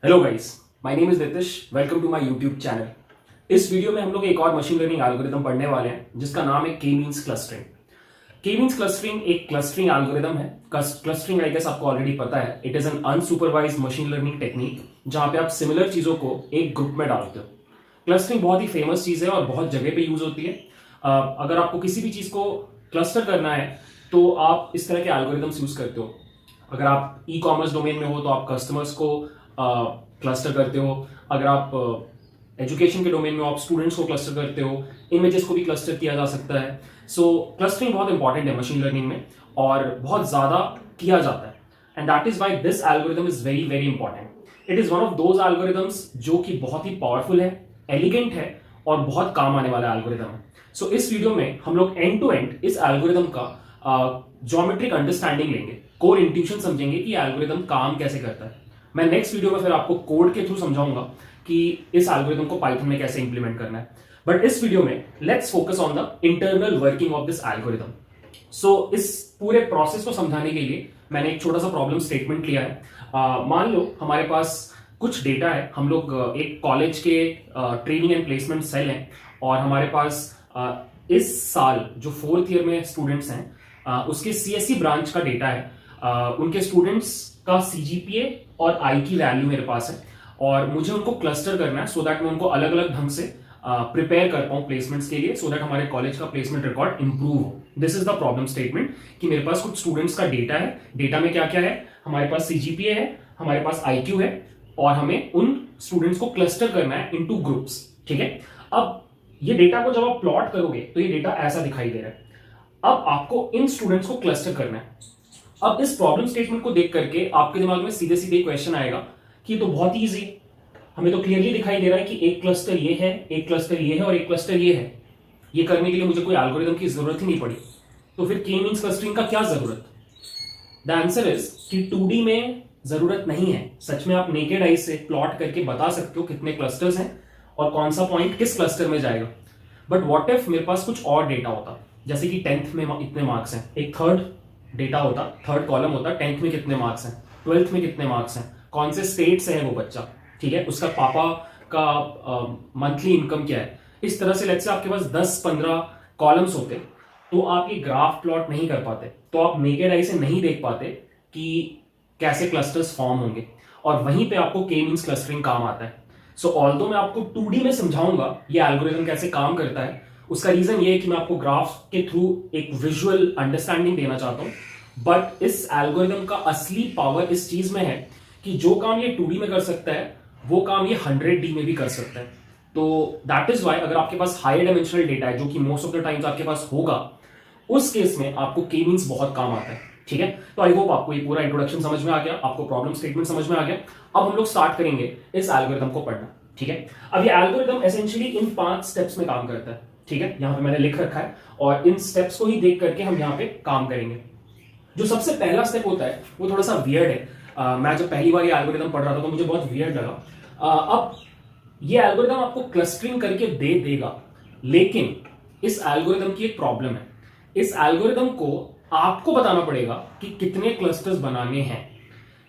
Hello guys, my name is Nitish. Welcome to my YouTube channel. इस video में हम लोग एक और मशीन लर्निंग एल्गोरिदम पढ़ने वाले हैं जिसका नाम है के मींस क्लस्टरिंग। के मींस क्लस्टरिंग एक क्लस्टरिंग एल्गोरिदम है। क्लस्टरिंग आई गेस आपको ऑलरेडी पता है। It is an unsupervised machine learning technique जहां पे आप सिमिलर चीजों को एक ग्रुप में डालते हो। क्लस्टरिंग बहुत ही फेमस चीज है और बहुत जगह पे यूज होती है। अगर आपको किसी भी चीज को क्लस्टर करना है तो आप इस तरह के एल्गोरिदम्स यूज करते हो। अगर आप ई कॉमर्स डोमेन में हो तो आप कस्टमर्स को क्लस्टर करते हो। अगर आप एजुकेशन के डोमेन में हो आप स्टूडेंट्स को क्लस्टर करते हो। इमेजेस को भी क्लस्टर किया जा सकता है। सो क्लस्टरिंग बहुत इंपॉर्टेंट है मशीन लर्निंग में और बहुत ज्यादा किया जाता है। And that is why this algorithm is very very important. It is one of those algorithms जो कि बहुत ही पावरफुल है, एलिगेंट है और बहुत काम आने वाला एल्गोरिदम है। सो इस वीडियो में हम लोग एंड टू एंड इस एल्गोरिदम का ज्योमेट्रिक अंडरस्टैंडिंग लेंगे, कोर इंट्यूशन समझेंगे कि एल्गोरिदम काम कैसे करता है। मैं नेक्स्ट वीडियो में फिर आपको कोड के थ्रू समझाऊंगा कि इस एल्गोरिदम को पाइथन में कैसे इंप्लीमेंट करना है। बट इस वीडियो में let's focus on the internal working of this algorithm. So इस पूरे प्रोसेस को समझाने के लिए मैंने एक छोटा सा प्रॉब्लम स्टेटमेंट लिया है। मान लो हमारे पास कुछ डेटा है। हम लोग एक कॉलेज के ट्रेनिंग एंड प्लेसमेंट सेल हैं और हमारे पास इस साल जो 4th ईयर में स्टूडेंट्स हैं उसके सीएससी ब्रांच का डेटा है। उनके स्टूडेंट्स का सीजीपीए और आई की वैल्यू मेरे पास है और मुझे उनको क्लस्टर करना है सो दैट मैं उनको अलग अलग ढंग से प्रिपेयर कर पाऊं प्लेसमेंट्स के लिए, सो दैट हमारे कॉलेज का प्लेसमेंट रिकॉर्ड इंप्रूव हो। This is the problem statement कि मेरे पास कुछ स्टूडेंट्स का डेटा है। डेटा में क्या क्या है? हमारे पास सीजीपीए है, हमारे पास आईक्यू है और हमें उन स्टूडेंट्स को क्लस्टर करना है इनटू ग्रुप्स। ठीक है, अब ये डेटा को जब आप प्लॉट करोगे तो ये डेटा ऐसा दिखाई दे रहा है। अब आपको इन स्टूडेंट्स को क्लस्टर करना है। अब इस प्रॉब्लम स्टेटमेंट को देख करके आपके दिमाग में सीधे सीधे क्वेश्चन आएगा कि ये तो बहुत ही इजी है, हमें तो क्लियरली दिखाई दे रहा है कि एक क्लस्टर ये है, एक क्लस्टर ये है और एक क्लस्टर ये है। ये करने के लिए मुझे कोई एल्गोरिदम की जरूरत ही नहीं पड़ी, तो फिर के मींस क्लस्टरिंग का क्या जरूरत? द आंसर इज कि 2D में जरूरत नहीं है। सच में आप नेकेड आई से प्लॉट करके बता सकते हो कितने क्लस्टर्स हैं और कौन सा पॉइंट किस क्लस्टर में जाएगा। बट व्हाट इफ मेरे पास कुछ और डेटा होता, जैसे कि 10th में इतने मार्क्स हैं, एक थर्ड डेटा होता, थर्ड कॉलम होता, 10th में कितने मार्क्स हैं, 12th में कितने मार्क्स हैं, कौन से स्टेट से है वो बच्चा, ठीक है, उसका पापा का मंथली इनकम क्या है। इस तरह से लेट्स से आपके पास 10-15 कॉलम्स होते तो आप ये ग्राफ प्लॉट नहीं कर पाते, तो आप नेकेड आई से नहीं देख पाते कि कैसे क्लस्टर्स फॉर्म होंगे और वहीं पे आपको के मींस क्लस्टरिंग काम आता है। सो ऑल्दो मैं आपको 2D में समझाऊंगा ये एल्गोरिथम कैसे काम करता है, उसका रीजन ये है कि मैं आपको ग्राफ के थ्रू एक विजुअल अंडरस्टैंडिंग देना चाहता हूं। बट इस एल्गोरिथम का असली पावर इस चीज में है कि जो काम ये 2D में कर सकता है वो काम ये 100D में भी कर सकता है। तो दैट इज वाई अगर आपके पास हाई डायमेंशनल डेटा है, जो कि मोस्ट ऑफ द टाइम्स आपके पास होगा, उस केस में आपको के मींस बहुत काम आता है। ठीक है, तो आई होप आपको ये पूरा इंट्रोडक्शन समझ में आ गया, आपको प्रॉब्लम स्टेटमेंट समझ में आ गया। अब हम लोग स्टार्ट करेंगे इस एल्गोरिथम को पढ़ना। ठीक है, अब ये एल्गोरिथम एसेंशियली इन 5 स्टेप्स में काम करता है। ठीक है, यहां पे मैंने लिख रखा है और इन स्टेप्स को ही देख करके हम यहां पे काम करेंगे। जो सबसे पहला स्टेप होता है वो थोड़ा सा वियर्ड है। मैं जब पहली बार ये एल्गोरिथम पढ़ रहा था तो मुझे बहुत वियर्ड लगा। अब ये एल्गोरिथम आपको क्लस्टरिंग करके दे देगा, लेकिन इस एल्गोरिथम की एक प्रॉब्लम है। इस एल्गोरिथम को आपको बताना पड़ेगा कि कितने क्लस्टर्स बनाने हैं।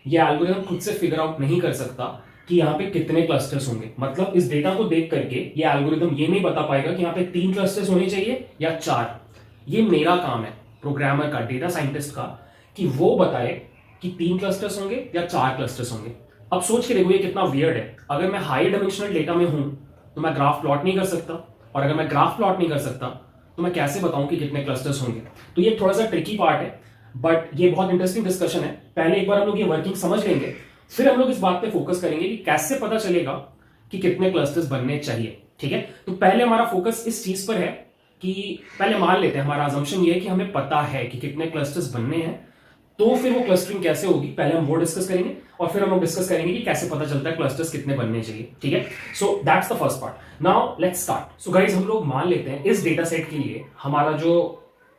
ये एल्गोरिथम खुद से फिगर आउट नहीं कर सकता कि यहाँ पे कितने क्लस्टर्स होंगे। मतलब इस डेटा को देख करके ये एल्गोरिथम ये नहीं बता पाएगा कि यहाँ पे 3 क्लस्टर्स होने चाहिए या 4। ये मेरा काम है, प्रोग्रामर का, डेटा साइंटिस्ट का, कि वो बताए कि 3 क्लस्टर्स होंगे या 4 क्लस्टर्स होंगे। अब सोच के देखो ये कितना वियर्ड है। अगर मैं हाई डायमेंशनल डेटा में हूं तो मैं ग्राफ प्लॉट नहीं कर सकता, और अगर मैं ग्राफ प्लॉट नहीं कर सकता तो मैं कैसे बताऊं कि कितने क्लस्टर्स होंगे। तो ये थोड़ा सा ट्रिकी पार्ट है, बट ये बहुत इंटरेस्टिंग डिस्कशन है। पहले एक बार हम लोग ये वर्किंग समझ लेंगे, फिर हम लोग इस बात पे फोकस करेंगे कि कैसे पता चलेगा कि कितने क्लस्टर्स बनने चाहिए। ठीक है, तो पहले हमारा फोकस इस चीज पर है कि पहले मान लेते हैं, हमारा अजम्पशन ये है कि हमें पता है कि कितने क्लस्टर्स बनने हैं, तो फिर वो क्लस्टरिंग कैसे होगी पहले हम वो डिस्कस करेंगे और फिर हम लोग डिस्कस करेंगे कि कैसे पता चलता है क्लस्टर्स कितने बनने चाहिए। ठीक है, so that's the first part. Now let's start. So guys, हम लोग मान लेते हैं इस डेटा सेट के लिए हमारा जो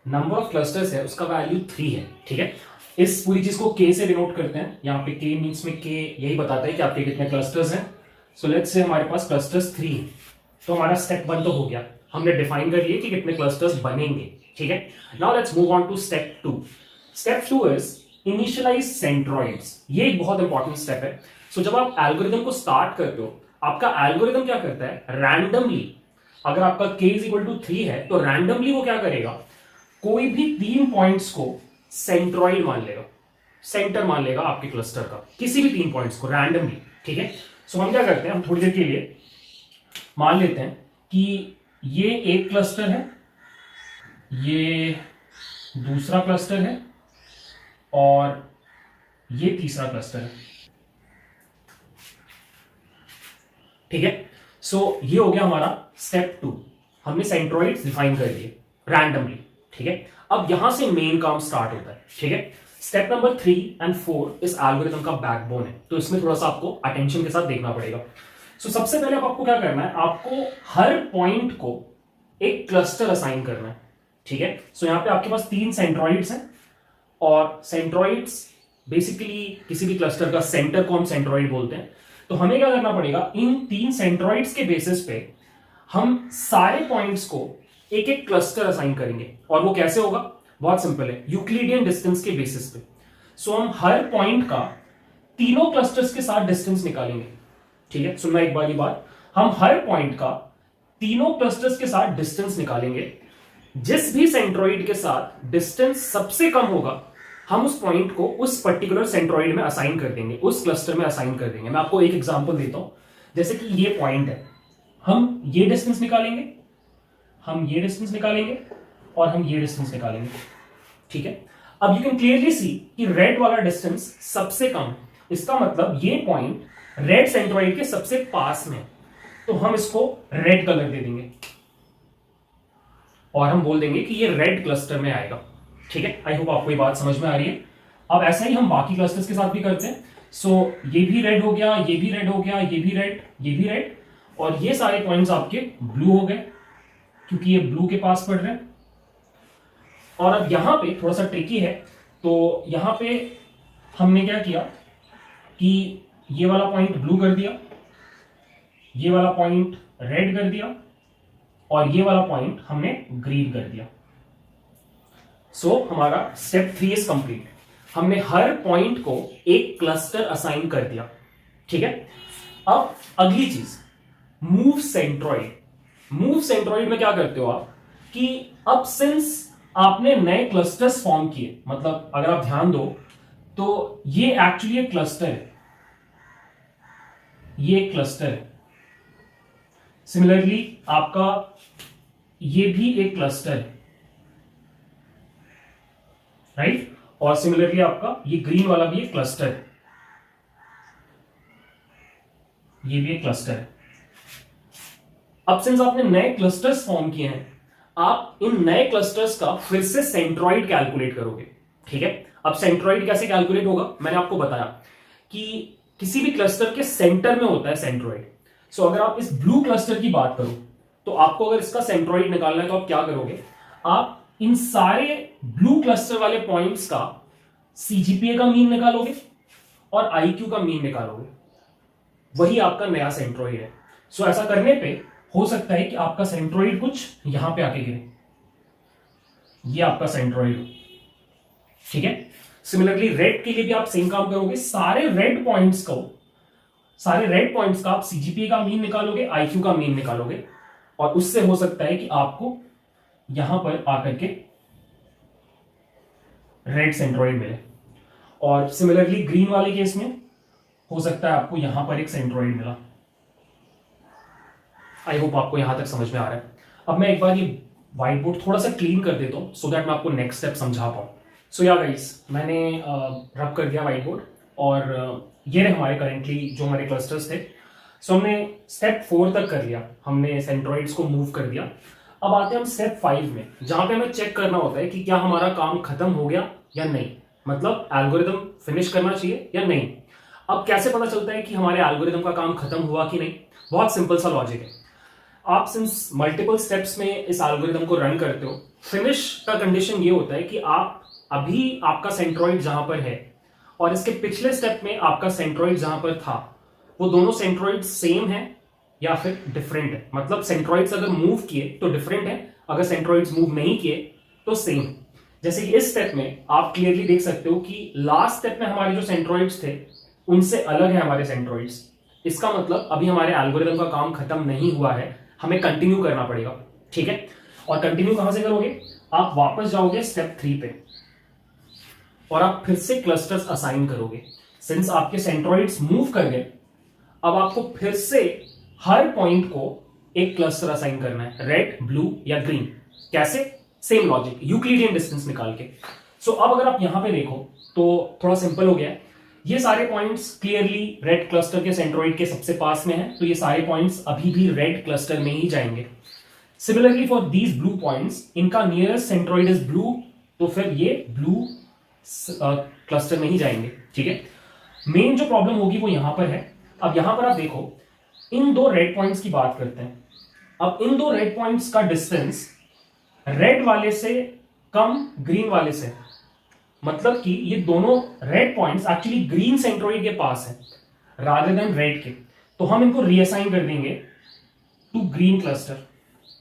नंबर ऑफ क्लस्टर्स है उसका वैल्यू 3 है। ठीक है, इस पूरी चीज को के से डिनोट करते हैं। यहाँ पे के मींस में के यही बताता है कि आपके कितने क्लस्टर्स हैं। सो लेट्स से हमारे पास क्लस्टर्स 3, तो हमारा स्टेप 1 तो हो गया, हमने डिफाइन कर लिए कि कितने क्लस्टर्स बनेंगे। ठीक है, now let's move on to step 2। Step 2 is initialise centroids. ये एक बहुत इंपॉर्टेंट स्टेप है। सो जब आप एल्गोरिदम को स्टार्ट करते हो, आपका एल्गोरिदम क्या करता है, रैंडमली, अगर आपका k इज इक्वल टू 3 है तो रैंडमली वो क्या करेगा, कोई भी 3 पॉइंट्स को सेंट्रॉइड मान लेगा, सेंटर मान लेगा आपके क्लस्टर का, किसी भी 3 पॉइंट्स को रैंडमली। ठीक है, सो हम क्या करते हैं, हम थोड़ी देर के लिए मान लेते हैं कि ये एक क्लस्टर है, ये दूसरा क्लस्टर है और ये तीसरा क्लस्टर है। ठीक है, सो ये हो गया हमारा स्टेप 2, हमने सेंट्रॉइड्स डिफाइन कर दिए रैंडमली। ठीक है, अब यहां से मेन काम स्टार्ट होता है। ठीक है, स्टेप नंबर 3 एंड 4 इस एल्गोरिथम का बैकबोन है, तो इसमें थोड़ा सा आपको अटेंशन के साथ देखना पड़ेगा। सो सबसे पहले आपको क्या करना है, आपको हर पॉइंट को एक क्लस्टर असाइन करना है। ठीक है, सो यहां पे आपके पास 3 सेंट्रॉइड्स हैं और सेंट्रॉइड्स बेसिकली किसी भी क्लस्टर का सेंटर को हम सेंट्रॉइड बोलते हैं। तो हमें क्या करना पड़ेगा, इन 3 सेंट्रॉइड्स के बेसिस पे हम सारे पॉइंट्स को एक एक क्लस्टर असाइन करेंगे। और वो कैसे होगा, बहुत सिंपल है, यूक्लिडियन डिस्टेंस के बेसिस पे। सो हम हर पॉइंट का तीनों क्लस्टर्स के साथ डिस्टेंस निकालेंगे। ठीक है, सुनना एक बार ये बात, हम हर पॉइंट का तीनों क्लस्टर्स के साथ डिस्टेंस निकालेंगे। जिस भी सेंट्रॉइड के साथ डिस्टेंस सबसे कम होगा, हम उस पॉइंट को उस पर्टिकुलर सेंट्रॉइड में असाइन कर देंगे, उस क्लस्टर में असाइन कर देंगे। मैं आपको एक एग्जांपल देता हूं, जैसे कि ये पॉइंट है, हम ये डिस्टेंस निकालेंगे, हम ये डिस्टेंस निकालेंगे और हम ये डिस्टेंस निकालेंगे। ठीक है, अब यू कैन क्लियरली सी कि रेड वाला डिस्टेंस सबसे कम, इसका मतलब ये पॉइंट रेड सेंट्रॉइड के सबसे पास में, तो हम इसको रेड कलर दे देंगे और हम बोल देंगे कि ये रेड क्लस्टर में आएगा। ठीक है, आई होप आपको ये बात समझ में आ रही है। अब ऐसा ही हम बाकी क्लस्टर्स के साथ भी करते हैं। सो ये भी रेड हो गया, ये भी रेड हो गया, ये भी रेड, ये भी रेड, और ये सारे पॉइंट्स आपके ब्लू हो गए क्योंकि ये ब्लू के पास पड़ रहे हैं। और अब यहां पे थोड़ा सा ट्रिकी है, तो यहां पे हमने क्या किया कि ये वाला पॉइंट ब्लू कर दिया, ये वाला पॉइंट रेड कर दिया और ये वाला पॉइंट हमने ग्रीन कर दिया। सो हमारा स्टेप 3 इज कंप्लीट, हमने हर पॉइंट को एक क्लस्टर असाइन कर दिया। ठीक है, अब अगली चीज, मूव सेंट्रॉइड। मूव सेंट्रॉइड में क्या करते हो आप कि अब सिंस आपने नए क्लस्टर्स फॉर्म किए, मतलब अगर आप ध्यान दो तो ये एक्चुअली एक क्लस्टर है, ये एक क्लस्टर है। सिमिलरली आपका ये भी एक क्लस्टर है, राइट, और सिमिलरली आपका ये ग्रीन वाला भी एक क्लस्टर है, ये भी एक क्लस्टर है। अब सिंस आपने नए क्लस्टर्स फॉर्म किए हैं, आप इन नए क्लस्टर्स का फिर से सेंट्रॉइड कैलकुलेट करोगे। ठीक है, अब सेंट्रॉइड कैसे कैलकुलेट होगा, मैंने आपको बताया कि किसी भी क्लस्टर के सेंटर में होता है सेंट्रॉइड। सो अगर आप इस ब्लू क्लस्टर की बात करो तो आपको अगर इसका सेंट्रॉइड निकालना है तो आप क्या करोगे, आप इन सारे ब्लू क्लस्टर वाले पॉइंट्स का सीजीपीए का मीन निकालोगे और आईक्यू का मीन निकालोगे, वही आपका नया सेंट्रॉइड है। सो ऐसा करने पे हो सकता है कि आपका सेंट्रॉइड कुछ यहां पे आके गिरे, ये आपका सेंट्रॉइड। ठीक है, सिमिलरली रेड के लिए भी आप सेम काम करोगे, सारे रेड पॉइंट्स का आप सीजीपीए का मीन निकालोगे, आईक्यू का मीन निकालोगे, और उससे हो सकता है कि आपको यहां पर आकर के रेड सेंट्रॉइड मिले। और सिमिलरली ग्रीन वाले केस में हो सकता है आपको यहां पर एक सेंट्रॉइड मिला। आई होप आपको यहां तक समझ में आ रहा है। अब मैं एक बार ये व्हाइट बोर्ड थोड़ा सा क्लीन कर देता हूं सो दैट मैं आपको नेक्स्ट स्टेप समझा पाऊं। सो या गाइस, मैंने रब कर दिया व्हाइट बोर्ड और ये रहे हमारे करेंटली जो हमारे क्लस्टर्स थे। सो हमने स्टेप 4 तक कर लिया, हमने सेंट्रॉइड्स को मूव कर दिया। अब आते हैं हम स्टेप 5 में, जहां पे हमें चेक करना होता है कि क्या हमारा काम खत्म हो गया या नहीं, मतलब एल्गोरिदम फिनिश करना चाहिए या नहीं। अब कैसे पता चलता है कि हमारे एल्गोरिदम का काम खत्म हुआ कि नहीं, बहुत सिंपल सा लॉजिक है। आप सिंस मल्टीपल स्टेप्स में इस एल्गोरिदम को रन करते हो, फिनिश का कंडीशन ये होता है कि आप अभी आपका सेंट्रॉइड जहां पर है और इसके पिछले स्टेप में आपका सेंट्रॉइड जहां पर था, वो दोनों सेंट्रॉइड सेम है या फिर डिफरेंट है। मतलब सेंट्रॉइड्स अगर मूव किए तो डिफरेंट है, अगर सेंट्रॉइड्स मूव नहीं किए तो सेम। जैसे कि इस स्टेप में आप क्लियरली देख सकते हो कि लास्ट स्टेप में हमारे जो सेंट्रॉइड्स थे उनसे अलग है हमारे सेंट्रोइड्स। इसका मतलब अभी हमारे एल्गोरिदम का काम खत्म नहीं हुआ है, हमें कंटिन्यू करना पड़ेगा। ठीक है, और कंटिन्यू कहां से करोगे? आप वापस जाओगे स्टेप 3 पे और आप फिर से क्लस्टर्स असाइन करोगे। सिंस आपके सेंट्रोइड्स मूव कर गए, अब आपको फिर से हर पॉइंट को एक क्लस्टर असाइन करना है, रेड, ब्लू या ग्रीन। कैसे? सेम लॉजिक, यूक्लिडियन डिस्टेंस निकाल के। सो अब अगर आप यहां पे देखो तो थोड़ा सिंपल हो गया है। ये सारे पॉइंट्स क्लियरली रेड क्लस्टर के सेंट्रोइड के सबसे पास में है, तो ये सारे पॉइंट्स अभी भी रेड क्लस्टर में ही जाएंगे। Similarly for these blue points, इनका नियरेस्ट सेंट्रोइड इज ब्लू, तो फिर ये ब्लू क्लस्टर में ही जाएंगे। ठीक है, मेन जो प्रॉब्लम होगी वो यहां पर है। अब यहां पर आप देखो, इन दो रेड पॉइंट्स की बात करते हैं। अब इन दो रेड पॉइंट्स का डिस्टेंस रेड वाले से कम ग्रीन वाले से, मतलब कि ये दोनों red points actually green centroid के पास है रादर देन रेड के, तो हम इनको रीअसाइन कर देंगे टू ग्रीन क्लस्टर।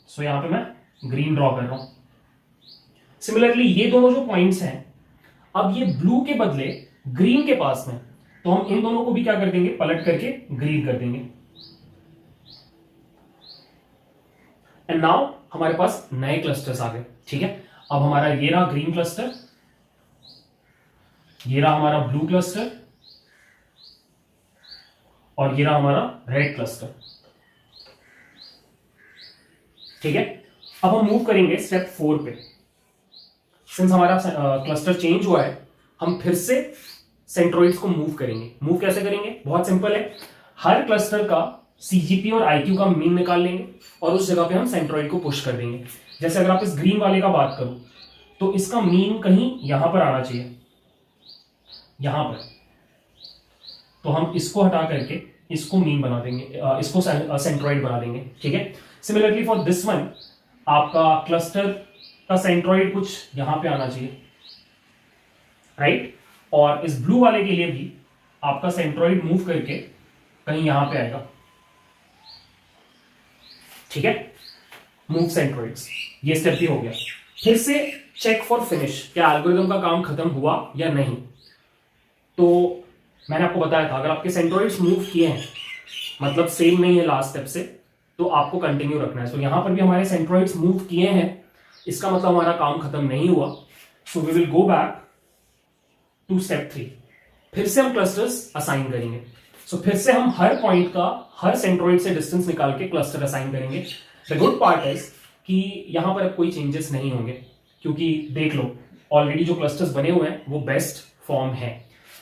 सो यहां पे मैं ग्रीन ड्रॉ कर रहा हूं। सिमिलरली ये दोनों जो पॉइंट्स हैं, अब ये ब्लू के बदले ग्रीन के पास में, तो हम इन दोनों को भी क्या कर देंगे? पलट करके ग्रीन कर देंगे। एंड नाउ हमारे पास नए क्लस्टर्स आ गए। ठीक है, अब हमारा ये रहा ग्रीन क्लस्टर, ये रहा हमारा ब्लू क्लस्टर, और ये रहा हमारा रेड क्लस्टर। ठीक है, अब हम मूव करेंगे स्टेप 4 पे। सिंस हमारा क्लस्टर चेंज हुआ है, हम फिर से सेंट्रोइड्स को मूव करेंगे। मूव कैसे करेंगे? बहुत सिंपल है। हर क्लस्टर का सीजीपी और आईक्यू का मीन निकाल लेंगे और उस जगह पे हम सेंट्रोइड को पुश कर देंगे। जैसे अगर आप इस ग्रीन वाले का बात करो तो इसका मीन कहीं यहां पर आना चाहिए, यहां पर, तो हम इसको हटा करके इसको मीन बना देंगे, इसको सेंट्रोइड बना देंगे। ठीक है, सिमिलरली फॉर दिस वन, आपका क्लस्टर का सेंट्रोइड कुछ यहां पे आना चाहिए, राइट? और इस ब्लू वाले के लिए भी आपका सेंट्रोइड मूव करके कहीं यहां पे आएगा। ठीक है, मूव सेंट्रोइड्स, ये स्टेप भी हो गया। फिर से चेक फॉर फिनिश, क्या एल्गोरिथम का काम खत्म हुआ या नहीं। तो मैंने आपको बताया था, अगर आपके सेंट्रोइड्स मूव किए हैं, मतलब सेम नहीं है लास्ट स्टेप से, तो आपको कंटिन्यू रखना है। तो यहां पर भी हमारे सेंट्रोइड्स मूव किए हैं, इसका मतलब हमारा काम खत्म नहीं हुआ। So we will go back to step 3। फिर से हम क्लस्टर्स असाइन करेंगे। सो फिर से हम हर पॉइंट का, हर सेंट्रोइड से डिस्टेंस निकाल के क्लस्टर असाइन करेंगे। द गुड पार्ट इज कि यहां पर अब कोई चेंजेस नहीं होंगे, क्योंकि देख लो ऑलरेडी जो क्लस्टर्स बने हुए हैं वो बेस्ट फॉर्म है।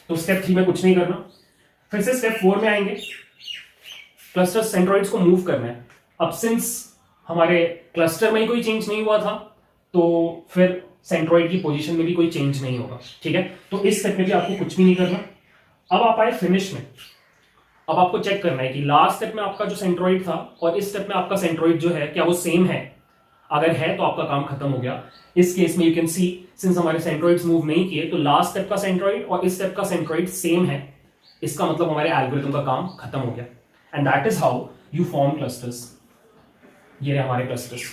तो स्टेप 3 में कुछ नहीं करना। फिर से स्टेप 4 में आएंगे, क्लस्टर सेंट्रोइड्स को मूव करना है। अब सिंस हमारे क्लस्टर में ही कोई चेंज नहीं हुआ था, तो फिर सेंट्रोइड की पोजीशन में भी कोई चेंज नहीं होगा। ठीक है, तो इस स्टेप में भी आपको कुछ भी नहीं करना। अब आप आए फिनिश में। अब आपको चेक करना है कि लास्ट स्टेप में आपका जो सेंट्रोइड था और इस स्टेप में आपका सेंट्रोइड जो है, क्या वो सेम है। अगर है तो आपका काम खत्म हो गया। इस केस में यू कैन सी, सिंस हमारे सेंट्रोइड्स मूव नहीं किए, तो लास्ट स्टेप का सेंट्रोइड और इस स्टेप का सेंट्रोइड सेम है। इसका मतलब हमारे एल्गोरिथम का काम खत्म हो गया। And that is how you form clusters. ये रहे हमारे क्लस्टर्स।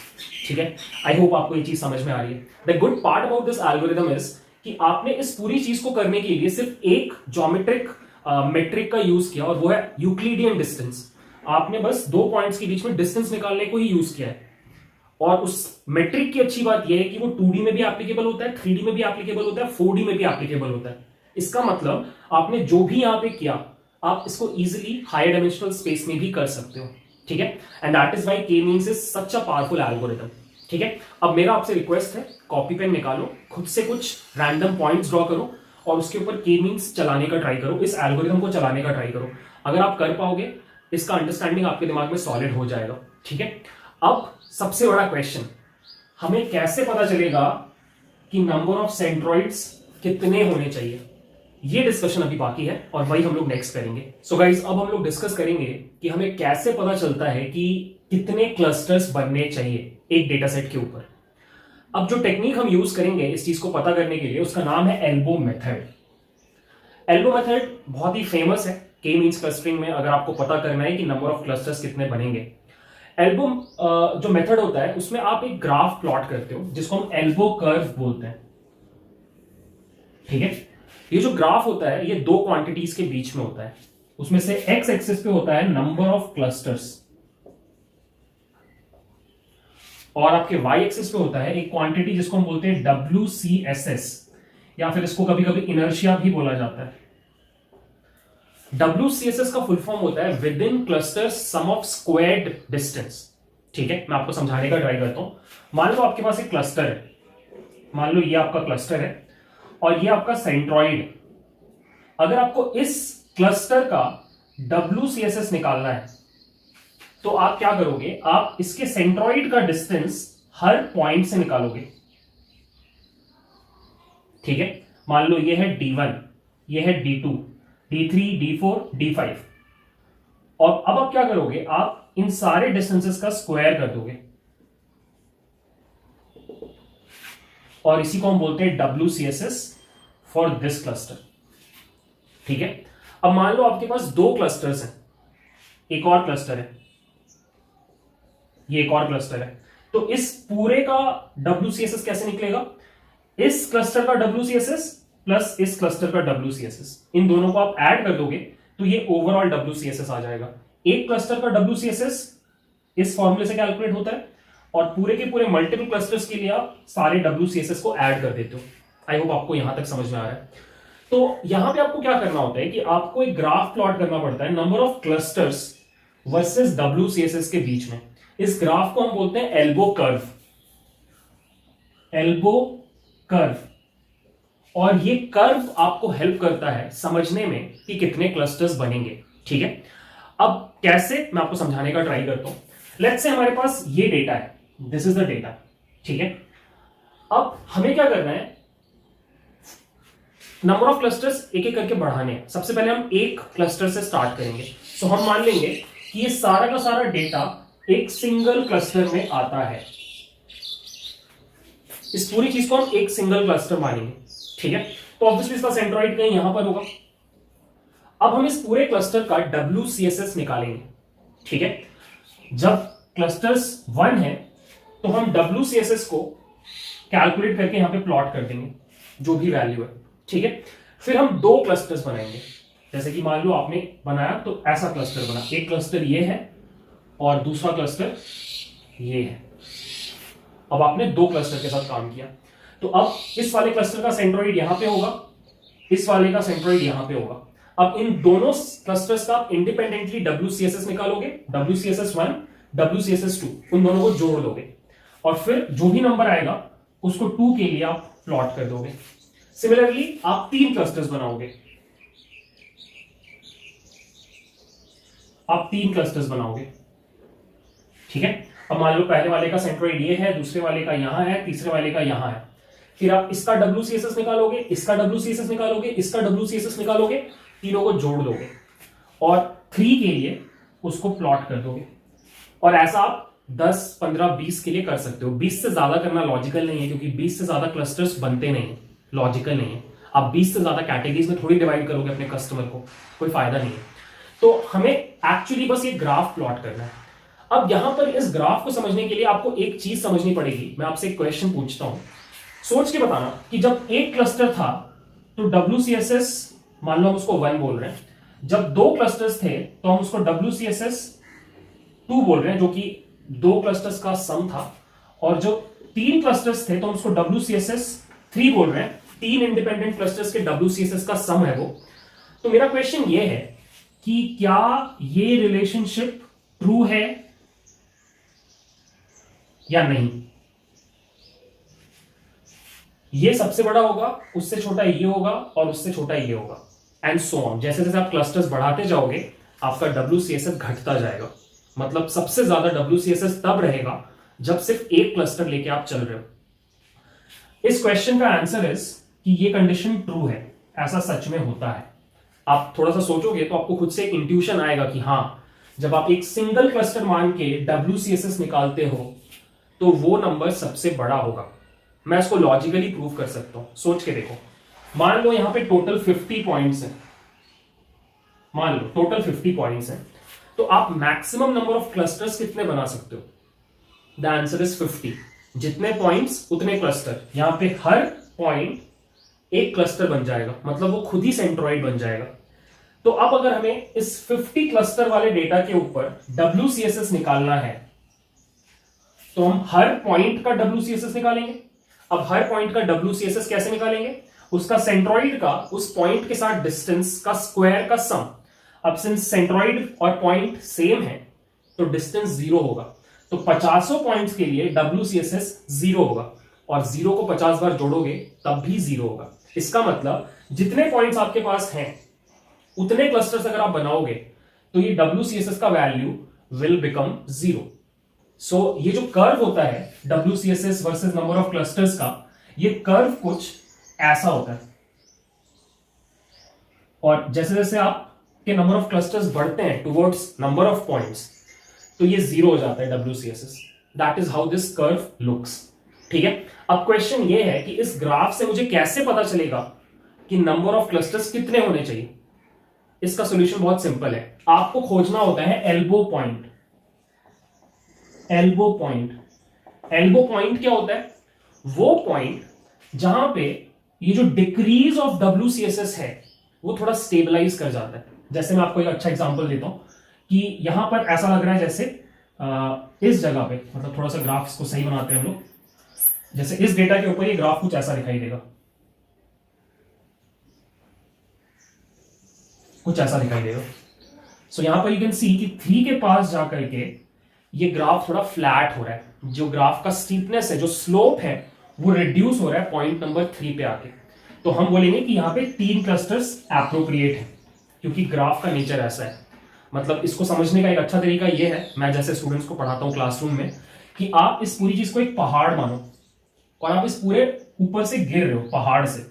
ठीक है, आई होप आपको ये चीज समझ में आ रही है। The good part about this algorithm is कि आपने इस पूरी चीज को करने के लिए सिर्फ एक ज्योमेट्रिक मेट्रिक का यूज किया, और वो है यूक्लिडियन डिस्टेंस। आपने बस दो पॉइंट्स के बीच में डिस्टेंस निकालने को ही यूज किया है। और उस मेट्रिक की अच्छी बात यह है कि वो 2D में भी एप्लीकेबल होता है, 3D में भी एप्लीकेबल होता है, 4D में भी एप्लीकेबल होता है। इसका मतलब आपने जो भी यहां पे किया, आप इसको इजिली हायर डायमेंशनल स्पेस में भी कर सकते हो। ठीक है, एंड दैट इज व्हाई के means is such a powerful algorithm. ठीक है, अब मेरा आपसे रिक्वेस्ट है, कॉपी पेन निकालो, खुद से कुछ रैंडम पॉइंट्स ड्रॉ करो और उसके ऊपर के मींस चलाने का ट्राई करो, इस एल्गोरिथम को चलाने का ट्राई करो। अगर आप कर पाओगे, इसका अंडरस्टैंडिंग आपके दिमाग में सॉलिड हो जाएगा। ठीक है, अब सबसे बड़ा क्वेश्चन, हमें कैसे पता चलेगा कि नंबर ऑफ सेंट्रोइड्स कितने होने चाहिए। ये डिस्कशन अभी बाकी है और वही हम लोग नेक्स्ट करेंगे। सो गाइज, अब हम लोग डिस्कस करेंगे कि हमें कैसे पता चलता है कि कितने क्लस्टर्स बनने चाहिए एक डेटा सेट के ऊपर। अब जो टेक्निक हम यूज करेंगे इस चीज को पता करने के लिए, उसका नाम है एल्बो मेथड। एल्बो मेथड बहुत ही फेमस है के मींस क्लस्टरिंग में, अगर आपको पता करना है कि नंबर ऑफ क्लस्टर्स कितने बनेंगे। एल्बो जो मेथड होता है, उसमें आप एक ग्राफ प्लॉट करते हो जिसको हम एल्बो कर्व बोलते हैं। ठीक है, ये जो ग्राफ होता है ये दो क्वांटिटीज के बीच में होता है। उसमें से एक्स एक्सिस पे होता है नंबर ऑफ क्लस्टर्स और आपके वाई एक्सिस पे होता है एक क्वांटिटी जिसको हम बोलते हैं WCSS, या फिर इसको कभी कभी इनर्शिया भी बोला जाता है। WCSS का फुल फॉर्म होता है within cluster sum of squared distance. ठीक है, मैं आपको समझाने का ट्राई करता हूं। मान लो आपके पास एक क्लस्टर है, मान लो ये आपका क्लस्टर है और ये आपका सेंट्रॉइड। अगर आपको इस क्लस्टर का WCSS निकालना है तो आप क्या करोगे, आप इसके सेंट्रॉइड का डिस्टेंस हर पॉइंट से निकालोगे। ठीक है, मान लो ये है D1, ये है D2, D3, D4, D5, और अब आप क्या करोगे, आप इन सारे डिस्टेंसेस का स्क्वायर कर दोगे और इसी को हम बोलते हैं WCSS फॉर दिस क्लस्टर। ठीक है, अब मान लो आपके पास दो क्लस्टर्स हैं, एक और क्लस्टर है, ये एक और क्लस्टर है, तो इस पूरे का WCSS कैसे निकलेगा, इस क्लस्टर का WCSS प्लस इस क्लस्टर का WCSS, इन दोनों को आप ऐड कर दोगे तो ये ओवरऑल WCSS आ जाएगा। एक क्लस्टर का WCSS इस फॉर्मूले से कैलकुलेट होता है और पूरे के पूरे मल्टीपल क्लस्टर्स के लिए आप सारे WCSS को ऐड कर देते हो। आई होप आपको यहां तक समझ में आ रहा है। तो यहां पे आपको क्या करना होता है कि आपको एक ग्राफ प्लॉट करना पड़ता है number of clusters versus WCSS के बीच में। इस ग्राफ को हम बोलते हैं एल्बो कर्व, एल्बो कर्व। और ये कर्व आपको हेल्प करता है समझने में कि कितने क्लस्टर्स बनेंगे। ठीक है, अब कैसे, मैं आपको समझाने का ट्राई करता हूं। लेट्स से हमारे पास ये डेटा है, दिस इज द डेटा। ठीक है, अब हमें क्या करना है, नंबर ऑफ क्लस्टर्स एक एक करके बढ़ाने हैं। सबसे पहले हम एक क्लस्टर से स्टार्ट करेंगे। सो हम मान लेंगे कि ये सारा का सारा डेटा एक सिंगल क्लस्टर में आता है। इस पूरी चीज को हम एक सिंगल क्लस्टर मानेंगे। ठीक है, तो ऑब्वियसली इसका सेंट्रॉइड कहीं यहां पर होगा। अब हम इस पूरे क्लस्टर का WCSS निकालेंगे। ठीक है, जब क्लस्टर्स 1 है तो हम WCSS को कैलकुलेट करके यहां पे प्लॉट कर देंगे जो भी वैल्यू है। ठीक है, फिर हम दो क्लस्टर्स बनाएंगे। जैसे कि मान लो आपने बनाया तो ऐसा क्लस्टर बना, एक क्लस्टर ये है और दूसरा क्लस्टर ये है। अब आपने दो क्लस्टर के साथ काम किया, तो अब इस वाले क्लस्टर का सेंट्रॉइड यहां पे होगा, इस वाले का सेंट्रॉइड यहां पे होगा। अब इन दोनों क्लस्टर्स का आप इंडिपेंडेंटली WCSS निकालोगे, WCSS 1, WCSS 2, उन दोनों को जोड़ दोगे और फिर जो भी नंबर आएगा उसको 2 के लिए आप प्लॉट कर दोगे। सिमिलरली आप 3 क्लस्टर्स बनाओगे, आप 3 क्लस्टर्स बनाओगे। ठीक है, अब मान लो पहले वाले का सेंट्रॉइड ये है, दूसरे वाले का यहां है, तीसरे वाले का यहां है। फिर आप इसका WCSS निकालोगे, इसका WCSS निकालोगे, इसका WCSS निकालोगे, तीनों को जोड़ दोगे और 3 के लिए उसको प्लॉट कर दोगे। और ऐसा आप 10, 15, 20 के लिए कर सकते हो। 20 से ज्यादा करना लॉजिकल नहीं है क्योंकि 20 से ज्यादा क्लस्टर्स बनते नहीं है, लॉजिकल नहीं है। आप 20 से ज्यादा कैटेगरीज में थोड़ी डिवाइड करोगे अपने कस्टमर को, कोई फायदा नहीं है। तो हमें एक्चुअली बस ये ग्राफ प्लॉट करना है। अब यहां पर इस ग्राफ को समझने के लिए आपको एक चीज समझनी पड़ेगी। मैं आपसे एक क्वेश्चन पूछता हूं, सोच के बताना कि जब एक क्लस्टर था तो WCSS मान लो हम उसको 1 बोल रहे हैं, जब दो क्लस्टर्स थे तो हम उसको WCSS 2 बोल रहे हैं जो कि दो क्लस्टर्स का सम था, और जो 3 क्लस्टर्स थे तो हम उसको WCSS 3 बोल रहे हैं, 3 इंडिपेंडेंट क्लस्टर्स के WCSS का सम है वो। तो मेरा क्वेश्चन ये है कि क्या ये रिलेशनशिप ट्रू है या नहीं। ये सबसे बड़ा होगा, उससे छोटा ये होगा और उससे छोटा ये होगा, एंड सो ऑन। जैसे जैसे आप क्लस्टर्स बढ़ाते जाओगे आपका WCSS घटता जाएगा। मतलब सबसे ज्यादा WCSS तब रहेगा जब सिर्फ एक क्लस्टर लेके आप चल रहे हो। इस क्वेश्चन का आंसर इज कि ये कंडीशन ट्रू है, ऐसा सच में होता है। आप थोड़ा सा सोचोगे तो आपको खुद से एक इंट्यूशन आएगा कि हाँ, जब आप एक सिंगल क्लस्टर मान के WCSS निकालते हो तो वो नंबर सबसे बड़ा होगा। मैं इसको लॉजिकली प्रूव कर सकता हूं, सोच के देखो। मान लो यहां पे टोटल 50 पॉइंट्स हैं, मान लो टोटल 50 पॉइंट्स हैं, तो आप मैक्सिमम नंबर ऑफ क्लस्टर्स कितने बना सकते हो? The answer is 50। जितने पॉइंट्स उतने क्लस्टर। यहां पे हर पॉइंट एक क्लस्टर बन जाएगा, मतलब वो खुद ही सेंट्रॉइड बन जाएगा। तो अब अगर हमें इस 50 क्लस्टर वाले डेटा के ऊपर WCSS निकालना है तो हम हर पॉइंट का WCSS निकालेंगे। अब हर पॉइंट का WCSS कैसे निकालेंगे? उसका सेंट्रॉइड का उस पॉइंट के साथ डिस्टेंस का स्क्वायर का सम। अब सिंस सेंट्रॉइड और पॉइंट सेम है तो डिस्टेंस 0 होगा, तो 50 पॉइंट्स के लिए WCSS 0 होगा, और 0 को 50 बार जोड़ोगे तब भी 0 होगा। इसका मतलब जितने पॉइंट्स आपके पास हैं उतने क्लस्टर्स अगर आप बनाओगे तो ये WCSS का वैल्यू विल बिकम 0। सो ये जो कर्व होता है WCSS versus number of clusters का, ये कर्व कुछ ऐसा होता है, और जैसे जैसे आपके नंबर ऑफ क्लस्टर्स बढ़ते हैं टुवर्ड्स नंबर ऑफ पॉइंट्स तो ये 0 हो जाता है WCSS। That is how this curve looks. ठीक है, अब क्वेश्चन ये है कि इस ग्राफ से मुझे कैसे पता चलेगा कि नंबर ऑफ क्लस्टर्स कितने होने चाहिए। इसका सॉल्यूशन बहुत सिंपल है, आपको खोजना होता है elbow point. Elbow point, elbow point क्या होता है? वो पॉइंट जहां पे ये जो डिक्रीज ऑफ WCSS है वो थोड़ा स्टेबलाइज कर जाता है। जैसे मैं आपको एक अच्छा एग्जांपल देता हूं कि यहां पर ऐसा लग रहा है जैसे इस जगह पे, मतलब थोड़ा सा ग्राफ को सही बनाते हैं हम लोग, जैसे इस डेटा के ऊपर ये ग्राफ कुछ ऐसा दिखाई देगा, कुछ ऐसा दिखाई देगा। सो यहां पर यू कैन सी कि 3 के पास जाकर के ये ग्राफ थोड़ा फ्लैट हो रहा है। जो ग्राफ का स्टीपनेस है, जो स्लोप है, वो रिड्यूस हो रहा है पॉइंट नंबर 3 पे आके। तो हम बोलेंगे कि यहां पे 3 क्लस्टर्स एप्रोप्रिएट है, क्योंकि ग्राफ का नेचर ऐसा है। मतलब इसको समझने का एक अच्छा तरीका ये है, मैं जैसे स्टूडेंट्स को पढ़ाता हूं क्लासरूम में, कि आप इस पूरी चीज को एक पहाड़ मानो और आप इस पूरे ऊपर से गिर रहे हो पहाड़ से।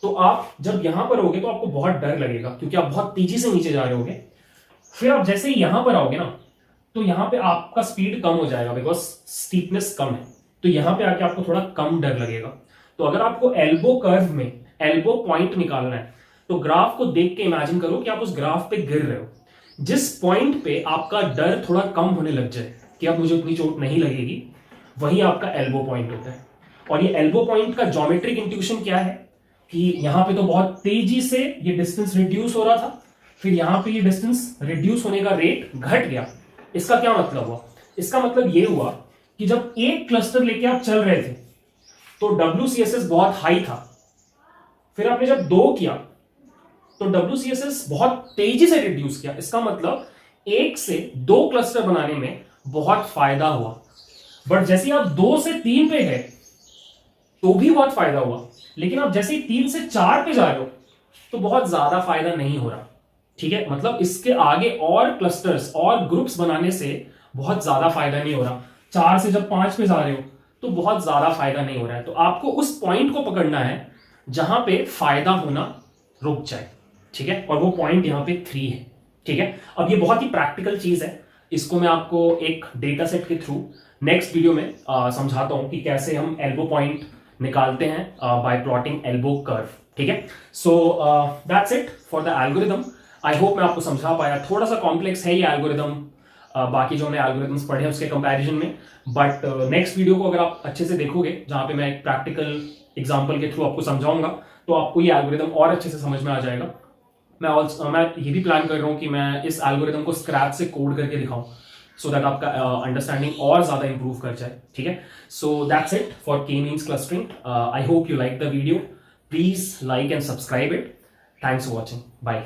तो आप जब यहां पर होगे तो आपको बहुत डर लगेगा, क्योंकि आप बहुत तेजी से नीचे जा रहे होगे। फिर आप जैसे ही यहां पर आओगे ना, तो यहां पे आपका स्पीड कम हो जाएगा, बिकॉज स्टीपनेस कम है। तो यहां पे आके आपको थोड़ा कम डर लगेगा। तो अगर आपको एल्बो कर्व में एल्बो पॉइंट निकालना है तो ग्राफ को देख के इमेजिन करो कि आप उस ग्राफ पे गिर रहे हो। जिस पॉइंट पे आपका डर थोड़ा कम होने लग जाए कि अब मुझे उतनी चोट नहीं लगेगी, वही आपका एल्बो पॉइंट होता है। और ये एल्बो पॉइंट का ज्योमेट्रिक इंट्यूशन क्या है कि यहां पे तो बहुत तेजी से ये डिस्टेंस रिड्यूस हो रहा था, फिर यहां पे ये डिस्टेंस रिड्यूस होने का रेट घट गया। इसका क्या मतलब हुआ? इसका मतलब ये हुआ कि जब एक क्लस्टर लेके आप चल रहे थे तो WCSS बहुत हाई था, फिर आपने जब 2 किया तो WCSS बहुत तेजी से रिड्यूस किया। इसका मतलब 1 से 2 क्लस्टर बनाने में बहुत फायदा हुआ। बट जैसे आप 2 से 3 पे गए तो भी बहुत फायदा हुआ, लेकिन आप जैसे ही 3 से 4 पे जा रहे हो तो बहुत ज्यादा फायदा नहीं हो रहा। ठीक है, मतलब इसके आगे और क्लस्टर्स और ग्रुप्स बनाने से बहुत ज्यादा फायदा नहीं हो रहा। 4 से जब 5 पे जा रहे हो तो बहुत ज्यादा फायदा नहीं हो रहा है। तो आपको उस पॉइंट को पकड़ना है जहां पे फायदा होना रुक जाए। ठीक है, और वो पॉइंट यहां पे 3 है। ठीक है, अब ये बहुत ही प्रैक्टिकल चीज है, इसको मैं आपको एक डेटा सेट के थ्रू नेक्स्ट वीडियो में समझाता हूं कि कैसे हम एल्बो पॉइंट निकालते हैं बाय प्लॉटिंग एल्बो कर्व। ठीक है, so that's it for the algorithm. I hope मैं आपको समझा पाया। थोड़ा सा कॉम्प्लेक्स है ये एल्गोरिदम, बाकी जो हमने एल्गोरिदम्स पढ़े हैं उसके कंपैरिजन में, बट नेक्स्ट वीडियो को अगर आप अच्छे से देखोगे जहां पे मैं एक प्रैक्टिकल एग्जांपल के थ्रू आपको समझाऊंगा तो आपको ये एल्गोरिदम और अच्छे से समझ में आ जाएगा। मैं ये भी प्लान कर रहा हूं कि मैं इस एल्गोरिदम को स्क्रैच से कोड करके दिखाऊं, सो दैट आपका अंडरस्टैंडिंग और ज्यादा इंप्रूव कर जाए। ठीक है, so that's it for K means clustering. I hope you like the video. Please like and subscribe it. Thanks for watching. Bye.